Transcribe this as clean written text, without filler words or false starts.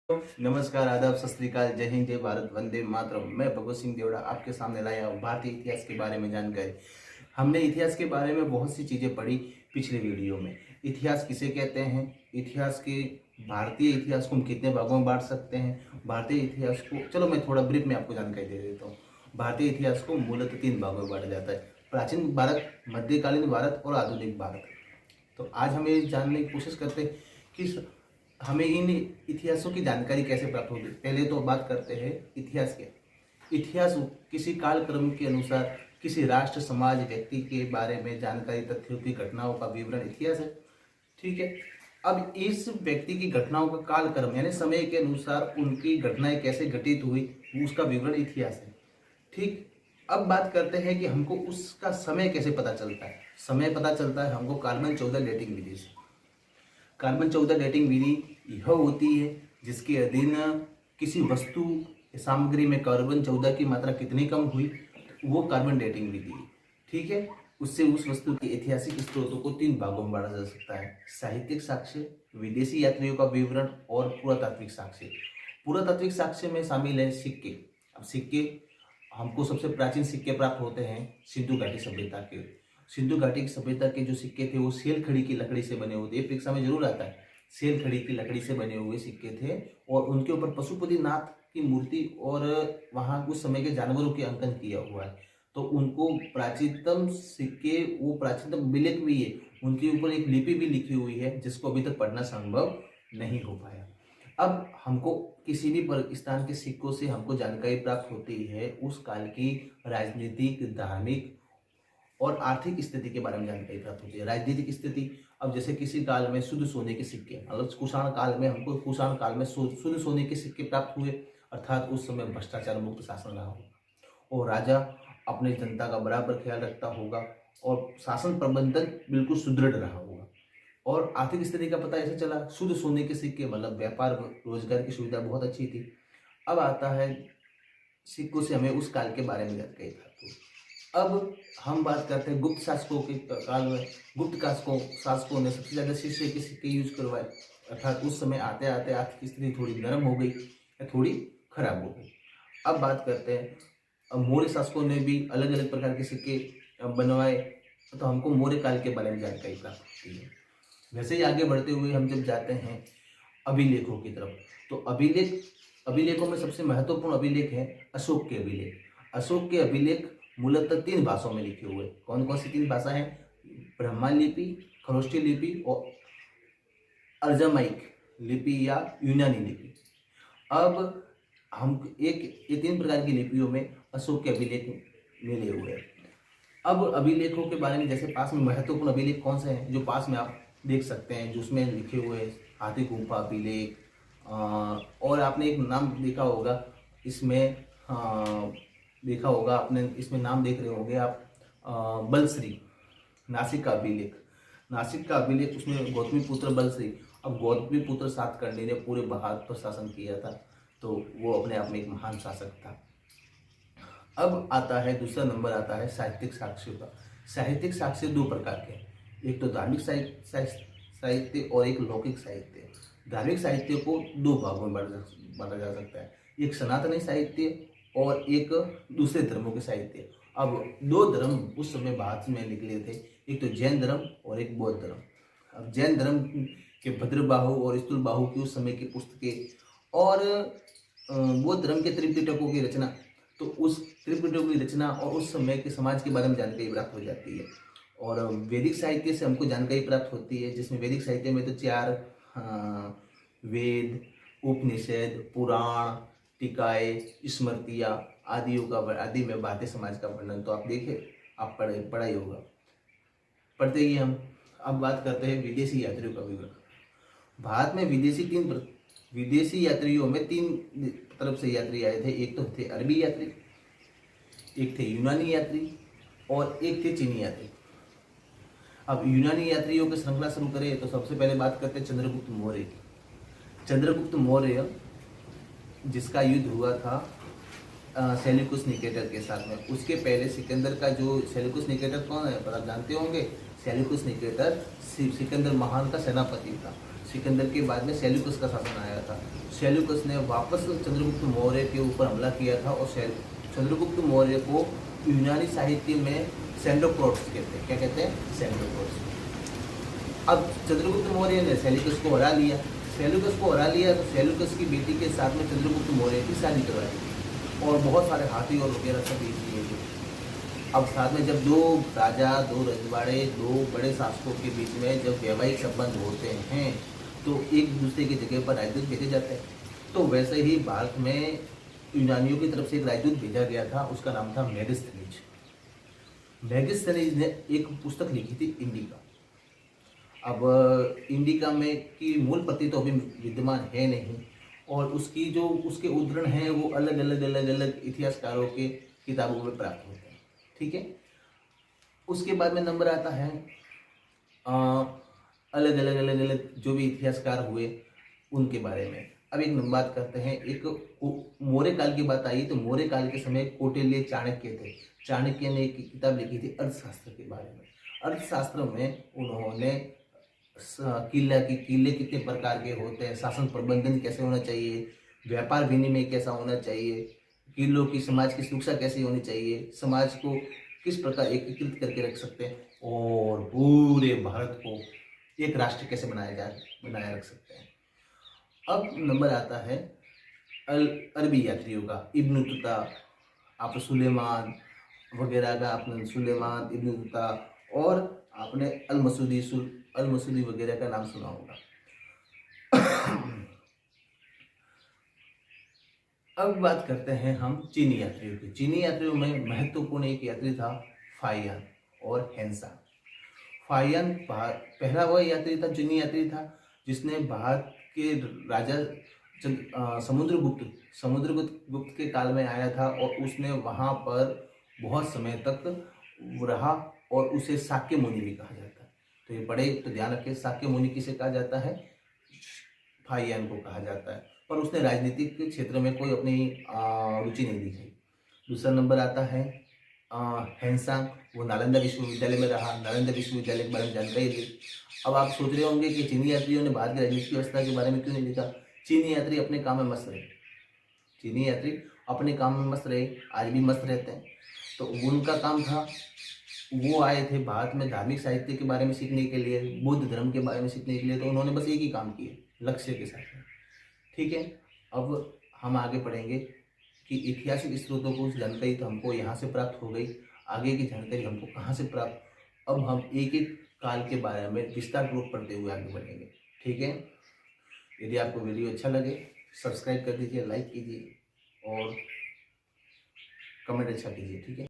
नमस्कार, आदाब, सत श्री अकाल, जय हिंद, जय भारत, वंदे मातरम। मैं भगवत सिंह देवड़ा आपके सामने लाया हूँ भारतीय इतिहास के बारे में जानकारी। हमने इतिहास के बारे में बहुत सी चीज़ें पढ़ी पिछले वीडियो में। इतिहास किसे कहते हैं, इतिहास के भारतीय इतिहास को हम कितने भागों में बांट सकते हैं, भारतीय इतिहास को चलो मैं थोड़ा ब्रीफ में आपको जानकारी दे देता हूँ। भारतीय इतिहास को मूलतः 3 भागों में बांटा जाता है: प्राचीन भारत, मध्यकालीन भारत और आधुनिक भारत। तो आज हम ये जानने की कोशिश करते हैं कि हमें इन इतिहासों की जानकारी कैसे प्राप्त होगी। पहले तो बात करते हैं इतिहास के। इतिहास किसी कालक्रम के अनुसार किसी राष्ट्र, समाज, व्यक्ति के बारे में जानकारी, तथ्यों की घटनाओं का विवरण इतिहास है। ठीक है। अब इस व्यक्ति की घटनाओं का कालक्रम यानी समय के अनुसार उनकी घटनाएं कैसे घटित हुई उसका विवरण इतिहास है। ठीक। अब बात करते हैं कि हमको उसका समय कैसे पता चलता है। समय पता चलता है हमको कार्बन 14 डेटिंग विधि से। कार्बन 14 डेटिंग विधि यह होती है जिसके अधीन किसी वस्तु सामग्री में कार्बन 14 की मात्रा कितनी कम हुई, वो कार्बन डेटिंग विधि है। ठीक है। उससे उस वस्तु के ऐतिहासिक स्रोतों को 3 भागों में बांटा जा सकता है: साहित्यिक साक्ष्य, विदेशी यात्रियों का विवरण और पुरातात्विक साक्ष्य। पुरातात्विक साक्ष्य में शामिल है सिक्के। अब सिक्के हमको सबसे प्राचीन सिक्के प्राप्त होते हैं सिंधु घाटी सभ्यता के। सिंधु घाटी की सभ्यता के जो सिक्के थे वो सेल खड़ी की लकड़ी से बने हुए थे। ये परीक्षा में जरूर आता है। सेल खड़ी की लकड़ी से बने हुए सिक्के थे और उनके ऊपर पशुपति नाथ की मूर्ति और वहाँ उस समय के जानवरों के अंकन किया हुआ है। तो उनको प्राचीनतम सिक्के, वो प्राचीनतम अभिलेख भी है, उनके ऊपर एक लिपि भी लिखी हुई है जिसको अभी तक पढ़ना संभव नहीं हो पाया। अब हमको किसी भी पाकिस्तान के सिक्कों से हमको जानकारी प्राप्त होती है उस काल की राजनीतिक, धार्मिक और आर्थिक स्थिति के बारे में जानकारी प्राप्त होती है। राजनीतिक स्थिति, अब जैसे किसी काल में शुद्ध सोने के सिक्के, अगर कुषाण काल में हमको कुषाण काल में शुद्ध सोने के सिक्के प्राप्त हुए, अर्थात उस समय भ्रष्टाचार मुक्त शासन रहा होगा और राजा अपने जनता का बराबर ख्याल रखता होगा और शासन प्रबंधन बिल्कुल सुदृढ़ रहा होगा। और आर्थिक स्थिति का पता ऐसे चला, शुद्ध सोने के सिक्के मतलब व्यापार रोजगार की सुविधा बहुत अच्छी थी। अब आता है सिक्कों से हमें उस काल के बारे में जानकारी प्राप्त हुई। अब हम बात करते हैं गुप्त शासकों के काल में। गुप्त शासकों ने सबसे ज़्यादा शीशे के सिक्के यूज करवाए, अर्थात उस समय आते आते आर्थिक स्थिति थोड़ी नरम हो गई या थोड़ी खराब हो गई। अब बात करते हैं, अब मौर्य शासकों ने भी अलग अलग प्रकार के सिक्के बनवाए, तो हमको मौर्य काल के बारे में जानकारी प्राप्त होती है। वैसे ही आगे बढ़ते हुए हम जब जाते हैं अभिलेखों की तरफ, तो अभिलेखों में सबसे महत्वपूर्ण अभिलेख है अशोक के अभिलेख। अशोक के अभिलेख मूलतः 3 भाषाओं में लिखे हुए। कौन कौन सी 3 भाषा हैं? ब्रह्मा लिपि, खरोष्टी लिपि और अर्जामाइक लिपि या यूनानी लिपि। अब हम ये 3 प्रकार की लिपियों में अशोक के अभिलेख मिले हुए हैं। अब अभिलेखों के बारे में, जैसे पास में महत्वपूर्ण अभिलेख कौन से हैं जो पास में आप देख सकते हैं, जो उसमें लिखे हुए हाथी गुम्फा अभिलेख, और आपने एक नाम देखा होगा इसमें, देखा होगा आपने, इसमें नाम देख रहे होंगे आप, बलश्री, नासिक का अभिलेख। नासिक का अभिलेख, उसमें गौतमी पुत्र बलश्री। अब गौतमी पुत्र सातकर्णी ने पूरे भारत पर शासन किया था, तो वो अपने आप में एक महान शासक था। अब आता है दूसरा नंबर आता है साहित्यिक साक्ष्यों का। साहित्यिक साक्ष्य 2 प्रकार के हैं, एक तो धार्मिक साहित्य और एक लौकिक साहित्य। धार्मिक साहित्य को 2 भागों में बांटा जा सकता है, एक सनातनी साहित्य और एक दूसरे धर्मों के साहित्य। अब 2 धर्म उस समय भारत में निकले थे, एक तो जैन धर्म और एक बौद्ध धर्म। अब जैन धर्म के भद्रबाहु और स्थूलबाहु की उस समय की पुस्तकें और बौद्ध धर्म के त्रिपिटकों की रचना, तो उस त्रिपिटकों की रचना और उस समय के समाज के बारे में जानकारी प्राप्त हो जाती है। और वैदिक साहित्य से हमको जानकारी प्राप्त होती है, जिसमें वैदिक साहित्य में तो 4 वेद, उपनिषद, पुराण, टीकाएं, स्मृतियाँ आदि में भारतीय समाज का वर्णन तो आप देखे, आप पढ़ा ही होगा, पढ़ते ही हम। अब बात करते हैं विदेशी यात्रियों का विवरण। भारत में विदेशी यात्रियों में 3 तरफ से यात्री आए थे। एक तो थे अरबी यात्री, एक थे यूनानी यात्री और एक थे चीनी यात्री। अब यूनानी यात्रियों की श्रृंखला शुरू करें तो सबसे पहले बात करते हैं चंद्रगुप्त मौर्य की। चंद्रगुप्त मौर्य जिसका युद्ध हुआ था सेल्यूकस निकेटर के साथ में। उसके पहले सिकंदर का जो सेल्यूकस निकेटर कौन है पर आप जानते होंगे, सेल्यूकस निकेटर सिकंदर महान का सेनापति था। सिकंदर के बाद में सेल्यूकस का शासन आया था। सेल्यूकस ने वापस चंद्रगुप्त मौर्य के ऊपर हमला किया था और चंद्रगुप्त मौर्य को यूनानी साहित्य में सेंडोक्रोट्स कहते हैं। क्या कहते हैं? सेंडोक्रोट्स। अब चंद्रगुप्त मौर्य ने सेल्यूकस को हरा लिया। सेल्यूकस को हरा लिया तो सेल्यूकस की बेटी के साथ में चंद्रगुप्त मौर्य की शादी करवा दी और बहुत सारे हाथी और वगैरह सब भेज दिए थे। अब साथ में जब दो राजा, दो रजवाड़े, दो बड़े शासकों के बीच में जब वैवाहिक संबंध होते हैं तो एक दूसरे की जगह पर राजदूत भेजे जाते हैं। तो वैसे ही भारत में यूनानियों की तरफ से एक राजदूत भेजा गया था, उसका नाम था मेगास्थनीज। मेगास्थनीज ने एक पुस्तक लिखी थी इंडिका। अब इंडिका में की मूल प्रति तो अभी विद्यमान है नहीं और उसकी जो उसके उद्धरण हैं वो अलग अलग इतिहासकारों के किताबों में प्राप्त होते हैं। ठीक है। उसके बाद में नंबर आता है अलग अलग जो भी इतिहासकार हुए उनके बारे में। अब एक बात करते हैं, एक मौर्य काल की बात आई तो मौर्य काल के समय कौटिल्य चाणक्य थे। चाणक्य ने एक किताब लिखी थी अर्थशास्त्र के बारे में। अर्थशास्त्र में उन्होंने किले कितने प्रकार के होते हैं, शासन प्रबंधन कैसे होना चाहिए, व्यापार विनिमय कैसा होना चाहिए, किलों की समाज की सुरक्षा कैसी होनी चाहिए, समाज को किस प्रकार एकीकृत करके रख सकते हैं और पूरे भारत को एक राष्ट्र कैसे बनाए रख सकते हैं। अब नंबर आता है अरबी यात्रियों का। इब्न बतूता, आप सुलेमान वगैरह का, आपने सुलेमान, इब्न बतूता और आपने अल मसूदी वगैरह का नाम सुना होगा। अब बात करते हैं हम चीनी यात्रियों की। चीनी यात्रियों में महत्वपूर्ण एक यात्री था फाहियान और हेनसांग। फाहियान पहला वह यात्री था, चीनी यात्री था, जिसने भारत के राजा समुद्रगुप्त के काल में आया था और उसने वहाँ पर बहुत समय तक रहा और उसे शाक्य मुनि भी कहा जाता है। तो ये बड़े तो ध्यान रखें, शाक्य मुनि किसे कहा जाता है? फाहियान को कहा जाता है। पर उसने राजनीतिक के क्षेत्र में कोई अपनी रुचि नहीं दिखाई। दूसरा नंबर आता है हेनसांग। वो नालंदा विश्वविद्यालय में रहा, नालंदा विश्वविद्यालय के बारे में जानकारी ली। अब आप सोच रहे होंगे कि चीनी यात्रियों ने भारत की राजनीतिक व्यवस्था के बारे में क्यों नहीं लिखा? चीनी यात्री अपने काम में मस्त रहे। चीनी यात्री अपने काम में मस्त रहे, आज भी मस्त रहते हैं। तो उनका काम था, वो आए थे भारत में धार्मिक साहित्य के बारे में सीखने के लिए, बुद्ध धर्म के बारे में सीखने के लिए। तो उन्होंने बस एक ही काम किए लक्ष्य के साथ में। ठीक है। अब हम आगे पढ़ेंगे कि ऐतिहासिक स्रोतों को जानकारी तो हमको यहाँ से प्राप्त हो गई, आगे की जानकारी हमको कहाँ से प्राप्त। अब हम एक एक काल के बारे में विस्तार पूर्वक पढ़ते हुए आगे बढ़ेंगे। ठीक है। यदि आपको वीडियो अच्छा लगे सब्सक्राइब कर दीजिए, लाइक कीजिए और कमेंट अच्छा कीजिए। ठीक है।